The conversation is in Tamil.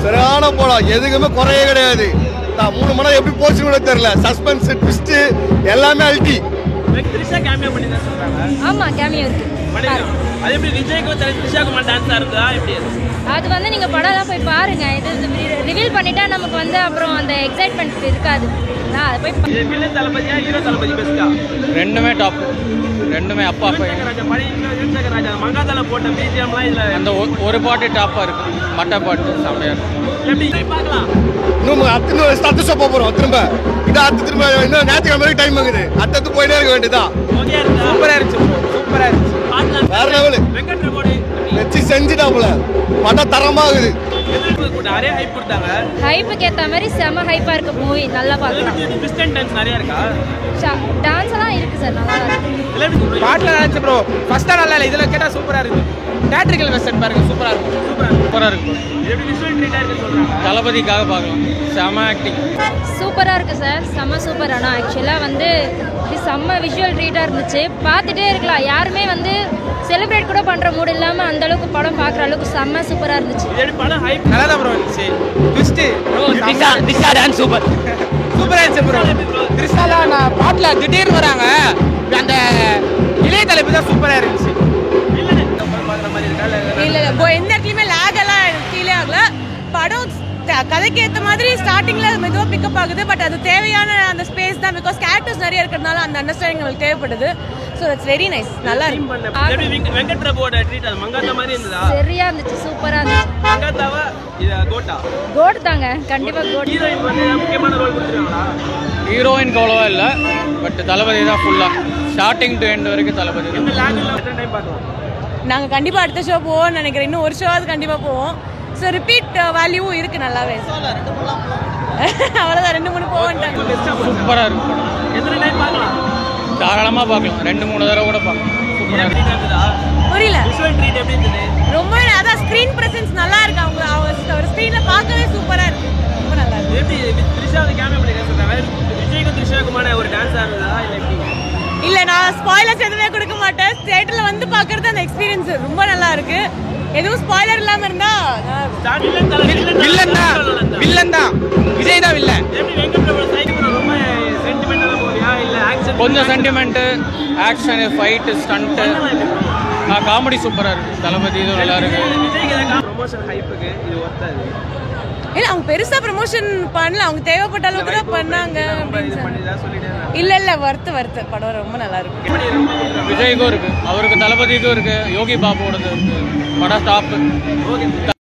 சரியான படம், எதுக்குமே குறையே கிடையாது. 3 மணி நேரம் எப்படி போச்சுன்னு கூட தெரியல. சஸ்பென்ஸ், ட்விஸ்ட் எல்லாமே அல்டி. த்ரிஷா கேமியோ பண்ணி தான் சொல்றாங்க. ஆமா, கேமியோ இருக்கு. அது எப்படி விஜய்க்கு த்ரிஷாக்கு டான்ஸா இருந்தா எப்படி? அது வந்து நீங்க படம்லாம் போய் பாருங்க. இது ரிவீல் பண்ணிட்டா நமக்கு வந்து அப்புறம் அந்த எக்ஸைட்மெண்ட் இருக்காது. அதை போய் வில்லன் தளபதியா ஹீரோ தளபதி பெஸ்டா? ரெண்டுமே டாப், ரெண்டுமே அப்பா ராஜா மங்காத்தால போட்ட பிஜிஎம்லாம் இதுல அந்த ஒரு பாட்டு டாப்பா இருக்கு, மற்ற பாட்டு செம்மையா இருக்கு. எப்படி பார்க்கலாம்? இன்னும் அடுத்த ஷோ போறோம். திரும்ப திரும்ப இன்னும் ஞாயிற்றுக்கிழமை டைம் ஆகுது. அடுத்து போயிட்டே இருக்க வேண்டியதான். சூப்பரா இருந்துச்சு, சூப்பரா இருந்துச்சு. வேற லெவலு. வெங்கட் பிரபு வச்சு செஞ்சுட்டாப்புல. படம் தரமாகுது. நிறைய ஹைப் கொடுத்தாங்க. ஹைப்புக்கு ஏற்ற மாதிரி செம ஹைப்பா இருக்கு மூவி. நல்லா பார்க்கலாம். ட்விஸ்ட் அண்ட் டர்ன்ஸ் நிறைய இருக்கா? டான்ஸ் எல்லாம் இருக்கு சார், நல்லா இருக்கு. பாட்டுல நினைச்சு ப்ரோ ஃபர்ஸ்டா நல்லா இல்லை, இதுல கேட்டா சூப்பரா இருக்கு. தியேட்டரிக்கல் வெர்ஷன் பாருங்க, சூப்பரா இருக்கும். சூப்பரா இருக்கு. எப்படி விஷுவல் ட்ரீட்டா இருக்கு சொல்றாங்க. தளபதிக்காக பார்க்கலாம். செம ஆக்டிங், சூப்பரா இருக்கு சார், செம சூப்பர். ஆனால் ஆக்சுவலா வந்து இது செம்ம விஷுவல் ட்ரீட்டா இருந்துச்சு. பார்த்துட்டே இருக்கலாம். யாருமே வந்து செலிப்ரேட் கூட பண்ற மூட் இல்லாம அந்த அளவுக்கு படம் பார்க்குற அளவுக்கு செம்ம சூப்பரா இருந்துச்சு. இது படம் ஹைப் நல்லா தான் ப்ரோ இருந்துச்சு. ட்விஸ்ட் திஷா டான்ஸ் சூப்பர், சூப்பரா இருந்துச்சு ப்ரோ. த்ரிஷாலாம் நான் பாட்டுல திடீர்னு வராங்க, அந்த இளைய தலைப்பு தான் சூப்பரா இருந்துச்சு. இல்ல எந்த இடத்துலயுமே லேக் எல்லாம் ஃபீலே ஆகல. படம் கதைக்கு ஏற்ற மாதிரி ஸ்டார்டிங்ல மெதுவாக பிக்கப் ஆகுது. பட் அது தேவையான அந்த ஸ்பேஸ் தான். பிகாஸ் கேரக்டர்ஸ் நிறைய இருக்கிறதுனால அந்த அண்டர்ஸ்டாண்டிங் நம்மளுக்கு தேவைப்படுது. ஸோ இட்ஸ் வெரி நைஸ், நல்லா இருக்கு. வெங்கட் பிரபுவோட ட்ரீட் அது மங்காத்தா மாதிரி இருந்ததா? சரியா இருந்துச்சு, சூப்பரா இருந்துச்சு. மங்காத்தாவா இது கோட்டா? கோட் தாங்க, கண்டிப்பா கோட். ஹீரோயின் வந்து முக்கியமான ரோல் கொடுத்துருக்காங்களா? ஹீரோயின் அவ்வளோவா இல்லை, பட் தளபதி தான் ஃபுல்லா. ஸ்டார்டிங் டு எண்ட் வரைக்கும் தளபதி தான். இந்த லாங்குவேஜ் எத்தனை டைம் பார்க்கலாம்? நாங்க கண்டிப்பா அடுத்த ஷோ போவோம்னு நினைக்கிறேன். இன்னும் ஒரு ஷோவாவது கண்டிப்பா போவோம். ஸோ ரிப்பீட் வேல்யூவும் இருக்கு நல்லாவே. அவ்வளோதான், 2-3 போவோன்ட்டாங்க. சூப்பரா இருக்கு. எத்தனை டைம் பார்க்கலாம்? தாராளமா பார்க்கலாம். 2-3 தடவை கூட பார்க்கலாம். சூப்பரா இருக்கு. புரியல. விஷுவல் ட்ரீட் எப்படி இருந்தது? ரொம்ப அதான் ஸ்க்ரீன் பிரசன்ஸ் நல்லா இருக்கு. அவங்க ஒரு ஸ்க்ரீன்ல பார்க்கவே சூப்பரா இருக்கு. ரொம்ப நல்லா இருக்கு. எப்படி த்ரிஷா வந்து கேமியோ பண்ணி சொல்றாங்க. விஜய்க்கும் த்ரிஷாக்குமான ஒரு டான்ஸ் ஆடுறதா இல்லை எப்படி? இல்ல, நான் ஸ்பாய்லர்ஸ் எதுவுமே கொடுக்க மாட்டேன். தியேட்டர்ல வந்து பார்க்கறது அந்த எக்ஸ்பீரியன்ஸ் ரொம்ப நல்லா இருக்கு. எதுவும் ஸ்பாய்லர் இல்லாம இருந்தா வில்லன் தான், விஜய் தான் வில்லன். எப்படி வெங்கட் பிரபு சைடு ரொம்ப சென்டிமெண்டலா போறியா இல்ல ஆக்ஷன்? கொஞ்சம் sentiment, action, fight, stunt, comedy சூப்பரா இருக்கு. தளபதி இது நல்லா இருக்கு. விஜய்க்கு ஏதாவது ப்ரமோஷன் ஹைப்புக்கு இது ஒர்த்தாது? இல்ல, அவங்க பெருசா ப்ரமோஷன் பண்ணல. அவங்க தேவைப்பட்ட அளவுக்கு தான் பண்ணாங்க. இல்ல வர்த்து படம் ரொம்ப நல்லா இருக்கு. விஜய்க்கும் இருக்கு, அவருக்கு தளபதிக்கும் இருக்கு, யோகி பாபுவோடது இருக்கு. படம் டாப்.